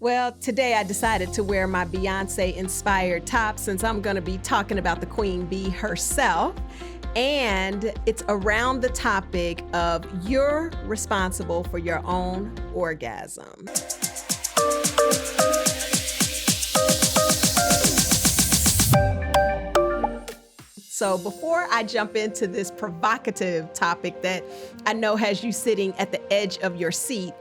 Well, today I decided to wear my Beyonce-inspired top since I'm going to be talking about the Queen Bee herself. And it's around the topic of you're responsible for your own orgasm. So before I jump into this provocative topic that I know has you sitting at the edge of your seat,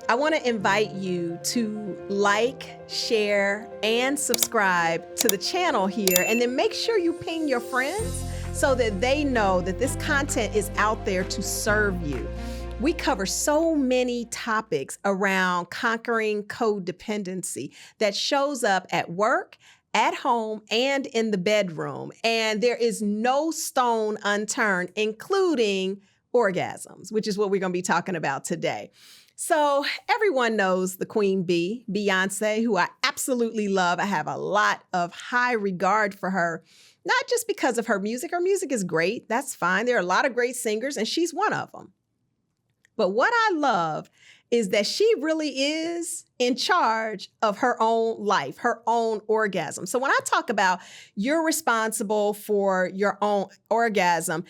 I want to invite you to like, share, and subscribe to the channel here, and then make sure you ping your friends so that they know that this content is out there to serve you. We cover so many topics around conquering codependency that shows up at work, at home, and in the bedroom. And there is no stone unturned, including orgasms, which is what we're going to be talking about today. So everyone knows the Queen Bee, Beyonce, who I absolutely love. I have a lot of high regard for her, not just because of her music. Her music is great. That's fine. There are a lot of great singers, and she's one of them. But what I love is that she really is in charge of her own life, her own orgasm. So when I talk about you're responsible for your own orgasm,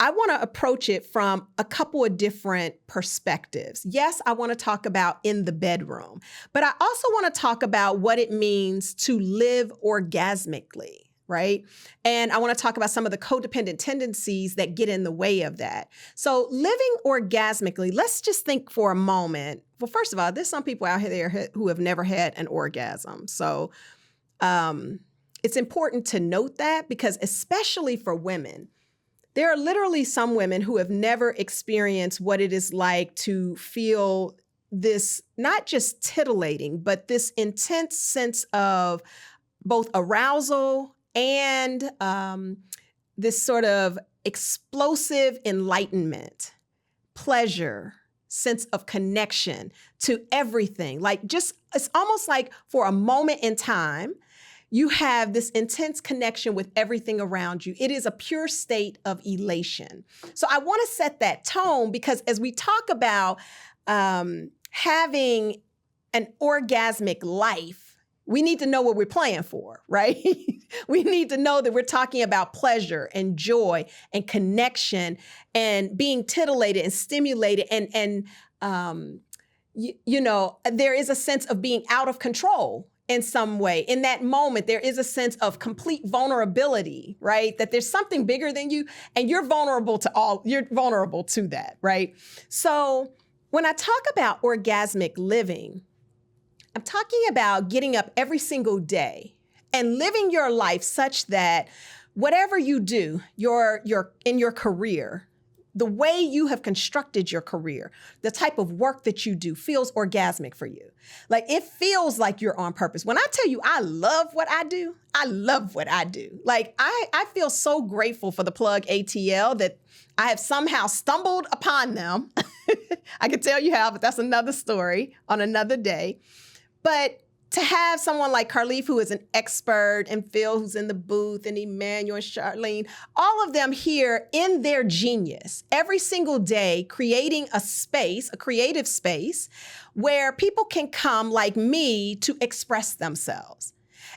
I want to approach it from a couple of different perspectives. Yes, I want to talk about in the bedroom, but I also want to talk about what it means to live orgasmically, right? And I want to talk about some of the codependent tendencies that get in the way of that. So living orgasmically, let's just think for a moment. Well, first of all, there's some people out there who have never had an orgasm. So it's important to note that, because especially for women, there are literally some women who have never experienced what it is like to feel this, not just titillating, but this intense sense of both arousal and this sort of explosive enlightenment, pleasure, sense of connection to everything. Like it's almost like for a moment in time, you have this intense connection with everything around you. It is a pure state of elation. So I want to set that tone, because as we talk about having an orgasmic life, we need to know what we're playing for, right? We need to know that we're talking about pleasure and joy and connection and being titillated and stimulated. And there is a sense of being out of control in some way. In that moment, there is a sense of complete vulnerability, right? That there's something bigger than you, and you're vulnerable to that, right? So when I talk about orgasmic living, I'm talking about getting up every single day and living your life such that whatever you do, in your career, the way you have constructed your career, the type of work that you do feels orgasmic for you. Like, it feels like you're on purpose. When I tell you I love what I do, I love what I do. Like, I feel so grateful for the plug ATL that I have somehow stumbled upon them. I could tell you how, but that's another story on another day. But to have someone like Carlif, who is an expert, and Phil, who's in the booth, and Emmanuel and Charlene, all of them here in their genius, every single day, creating a space, a creative space, where people can come like me to express themselves.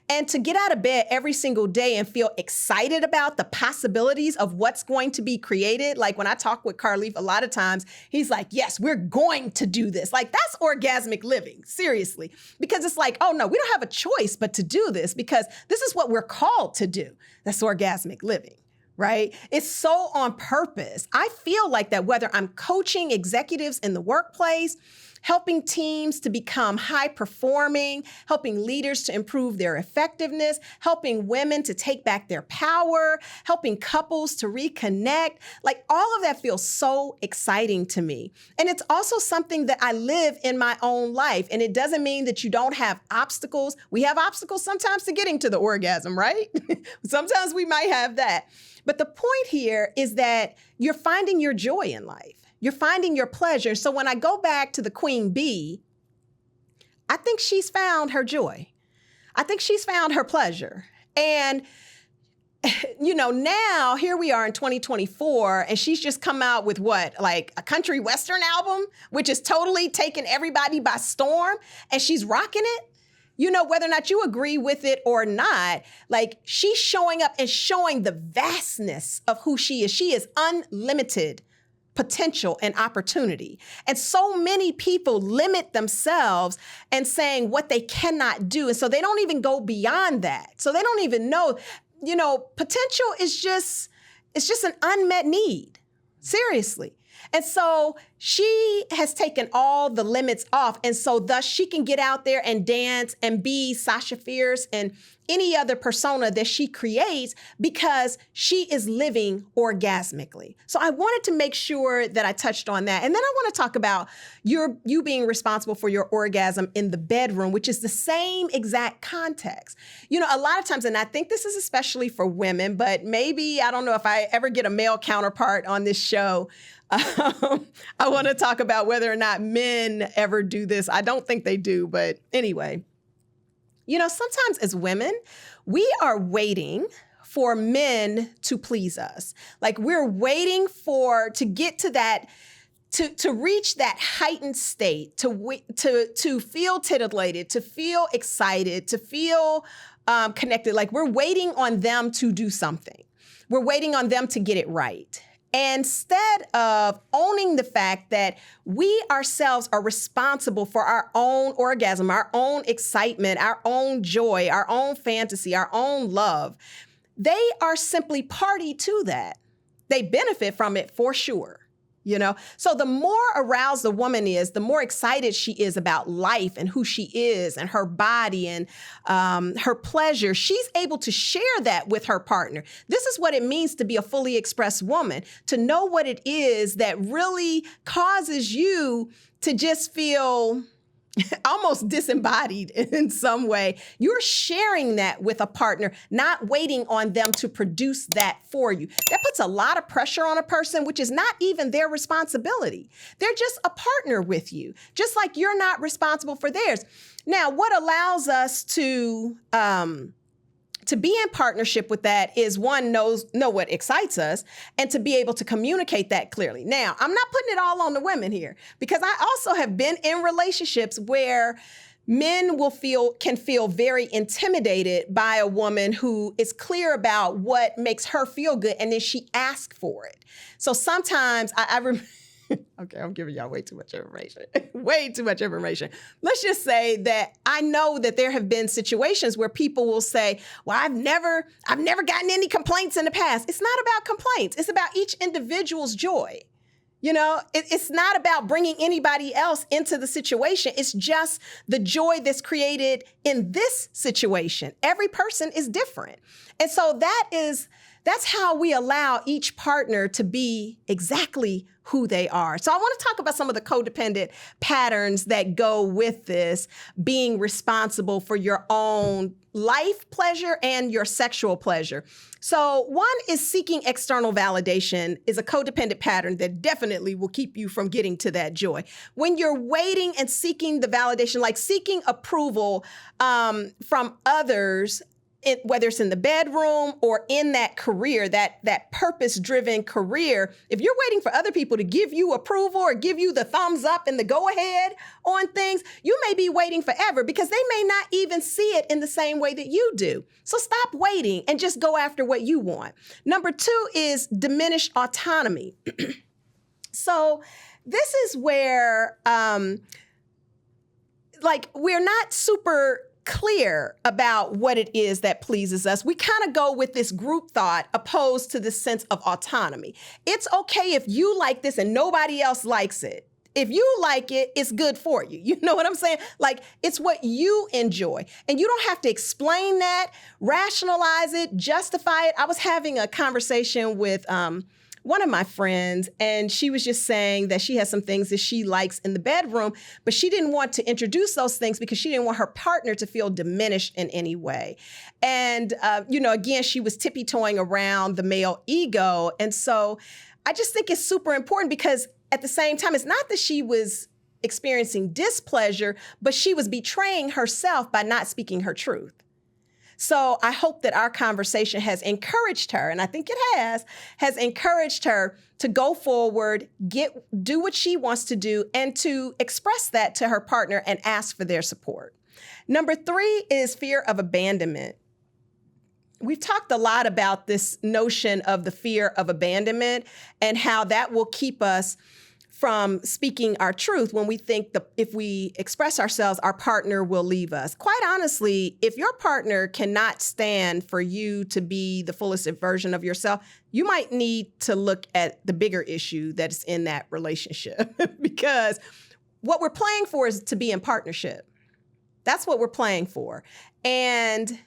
And to get out of bed every single day and feel excited about the possibilities of what's going to be created. Like, when I talk with Carlif, a lot of times he's like, yes, we're going to do this. Like, that's orgasmic living, seriously. Because it's like, oh no, we don't have a choice but to do this, because this is what we're called to do. That's orgasmic living, right? It's so on purpose. I feel like that whether I'm coaching executives in the workplace, helping teams to become high performing, helping leaders to improve their effectiveness, helping women to take back their power, helping couples to reconnect. Like, all of that feels so exciting to me. And it's also something that I live in my own life. And it doesn't mean that you don't have obstacles. We have obstacles sometimes to getting to the orgasm, right? Sometimes we might have that. But the point here is that you're finding your joy in life. You're finding your pleasure. So when I go back to the Queen Bee, I think she's found her joy. I think she's found her pleasure. And now here we are in 2024 and she's just come out with what, like a country western album, which is totally taking everybody by storm, and she's rocking it. Whether or not you agree with it or not, like she's showing up and showing the vastness of who she is. She is unlimited potential and opportunity. And so many people limit themselves and saying what they cannot do. And so they don't even go beyond that. So they don't even know, potential is it's just an unmet need. Seriously. And so she has taken all the limits off. And so thus she can get out there and dance and be Sasha Fierce and any other persona that she creates because she is living orgasmically. So I wanted to make sure that I touched on that. And then I want to talk about you being responsible for your orgasm in the bedroom, which is the same exact context. A lot of times, and I think this is especially for women, but maybe, I don't know if I ever get a male counterpart on this show. I want to talk about whether or not men ever do this. I don't think they do, but anyway. Sometimes as women, we are waiting for men to please us. Like we're waiting to get to that, to reach that heightened state, to feel titillated, to feel excited, to feel connected. Like we're waiting on them to do something. We're waiting on them to get it right. Instead of owning the fact that we ourselves are responsible for our own orgasm, our own excitement, our own joy, our own fantasy, our own love, they are simply party to that. They benefit from it for sure. So the more aroused the woman is, the more excited she is about life and who she is and her body and her pleasure. She's able to share that with her partner. This is what it means to be a fully expressed woman, to know what it is that really causes you to just feel almost disembodied in some way. You're sharing that with a partner, not waiting on them to produce that for you. That puts a lot of pressure on a person, which is not even their responsibility. They're just a partner with you, just like you're not responsible for theirs. Now, what allows us to be in partnership with that is one, know what excites us, and to be able to communicate that clearly. Now, I'm not putting it all on the women here, because I also have been in relationships where men can feel very intimidated by a woman who is clear about what makes her feel good, and then she asks for it. So sometimes I remember, okay, I'm giving y'all way too much information. Way too much information. Let's just say that I know that there have been situations where people will say, well, I've never gotten any complaints in the past. It's not about complaints. It's about each individual's joy. It's not about bringing anybody else into the situation. It's just the joy that's created in this situation. Every person is different. And so that's how we allow each partner to be exactly who they are. So I want to talk about some of the codependent patterns that go with this, being responsible for your own life pleasure and your sexual pleasure. So one is seeking external validation is a codependent pattern that definitely will keep you from getting to that joy. When you're waiting and seeking the validation, like seeking approval from others, whether it's in the bedroom or in that career, that purpose-driven career, if you're waiting for other people to give you approval or give you the thumbs up and the go-ahead on things, you may be waiting forever because they may not even see it in the same way that you do. So stop waiting and just go after what you want. Number two is diminished autonomy. So this is where, we're not super clear about what it is that pleases us. We kind of go with this group thought opposed to this sense of autonomy. It's okay if you like this and nobody else likes it. If you like it, it's good for you. You know what I'm saying? Like, it's what you enjoy. And you don't have to explain that, rationalize it, justify it. I was having a conversation with one of my friends, and she was just saying that she has some things that she likes in the bedroom, but she didn't want to introduce those things because she didn't want her partner to feel diminished in any way. And, again, she was tippy-toeing around the male ego. And so I just think it's super important because at the same time, it's not that she was experiencing displeasure, but she was betraying herself by not speaking her truth. So I hope that our conversation has encouraged her, and I think it has encouraged her to go forward, do what she wants to do, and to express that to her partner and ask for their support. Number 3 is fear of abandonment. We've talked a lot about this notion of the fear of abandonment and how that will keep us from speaking our truth when we think that if we express ourselves, our partner will leave us. Quite honestly, if your partner cannot stand for you to be the fullest version of yourself, you might need to look at the bigger issue that is in that relationship because what we're playing for is to be in partnership. That's what we're playing for. And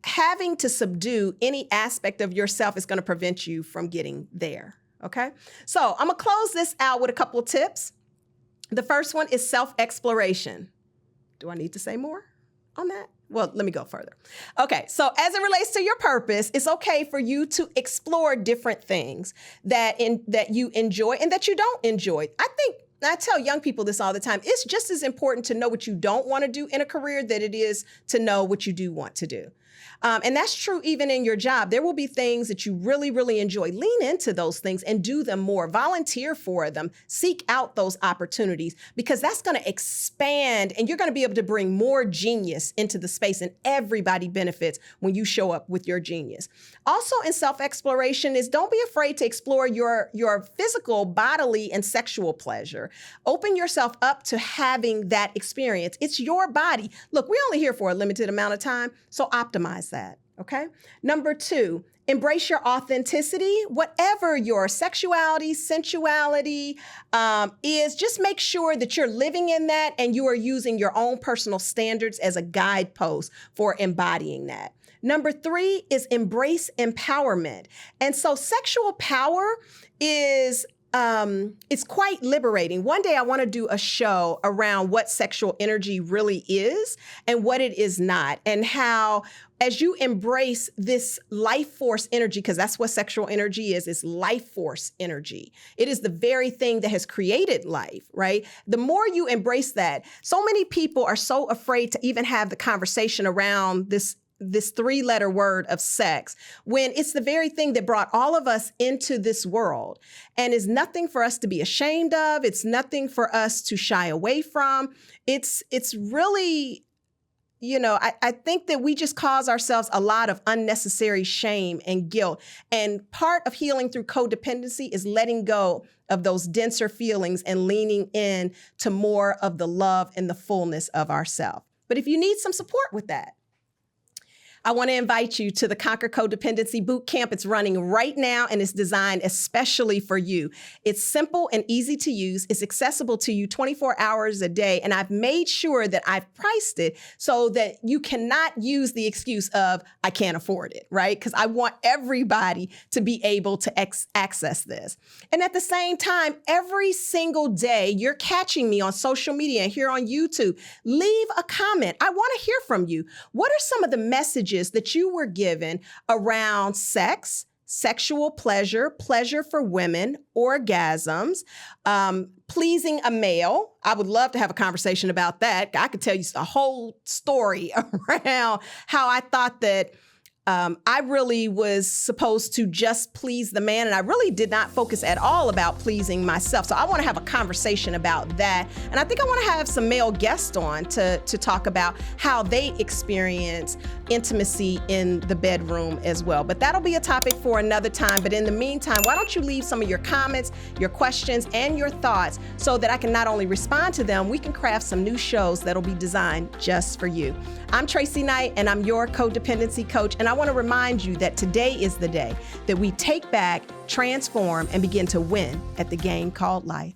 having to subdue any aspect of yourself is going to prevent you from getting there. Okay, so I'm gonna close this out with a couple of tips. The first one is self-exploration. Do I need to say more on that? Well, let me go further. Okay, so as it relates to your purpose, it's okay for you to explore different things that you enjoy and that you don't enjoy. I tell young people this all the time. It's just as important to know what you don't want to do in a career that it is to know what you do want to do. And that's true even in your job. There will be things that you really, really enjoy. Lean into those things and do them more. Volunteer for them. Seek out those opportunities because that's going to expand and you're going to be able to bring more genius into the space, and everybody benefits when you show up with your genius. Also in self-exploration is don't be afraid to explore your physical, bodily, and sexual pleasure. Open yourself up to having that experience. It's your body. Look, we're only here for a limited amount of time, so optimize that, okay? Number 2, embrace your authenticity. Whatever your sexuality, sensuality is, just make sure that you're living in that and you are using your own personal standards as a guidepost for embodying that. Number 3 is embrace empowerment. And so sexual power is it's quite liberating. One day I want to do a show around what sexual energy really is and what it is not, and how as you embrace this life force energy, because that's what sexual energy is life force energy. It is the very thing that has created life, right? The more you embrace that, so many people are so afraid to even have the conversation around this 3-letter word of sex, when it's the very thing that brought all of us into this world and is nothing for us to be ashamed of. It's nothing for us to shy away from. It's really, I think that we just cause ourselves a lot of unnecessary shame and guilt. And part of healing through codependency is letting go of those denser feelings and leaning in to more of the love and the fullness of ourselves. But if you need some support with that, I want to invite you to the Conquer Codependency Bootcamp. It's running right now and it's designed especially for you. It's simple and easy to use. It's accessible to you 24 hours a day. And I've made sure that I've priced it so that you cannot use the excuse of, I can't afford it, right? Because I want everybody to be able to access this. And at the same time, every single day, you're catching me on social media and here on YouTube. Leave a comment. I want to hear from you. What are some of the messages that you were given around sex, sexual pleasure, pleasure for women, orgasms, pleasing a male? I would love to have a conversation about that. I could tell you a whole story around how I thought that I really was supposed to just please the man, and I really did not focus at all about pleasing myself. So I want to have a conversation about that. And I think I want to have some male guests on to talk about how they experience intimacy in the bedroom as well. But that'll be a topic for another time. But in the meantime, why don't you leave some of your comments, your questions, and your thoughts so that I can not only respond to them, we can craft some new shows that'll be designed just for you. I'm Tracy Knight, and I'm your codependency coach. And I want to remind you that today is the day that we take back, transform, and begin to win at the game called life.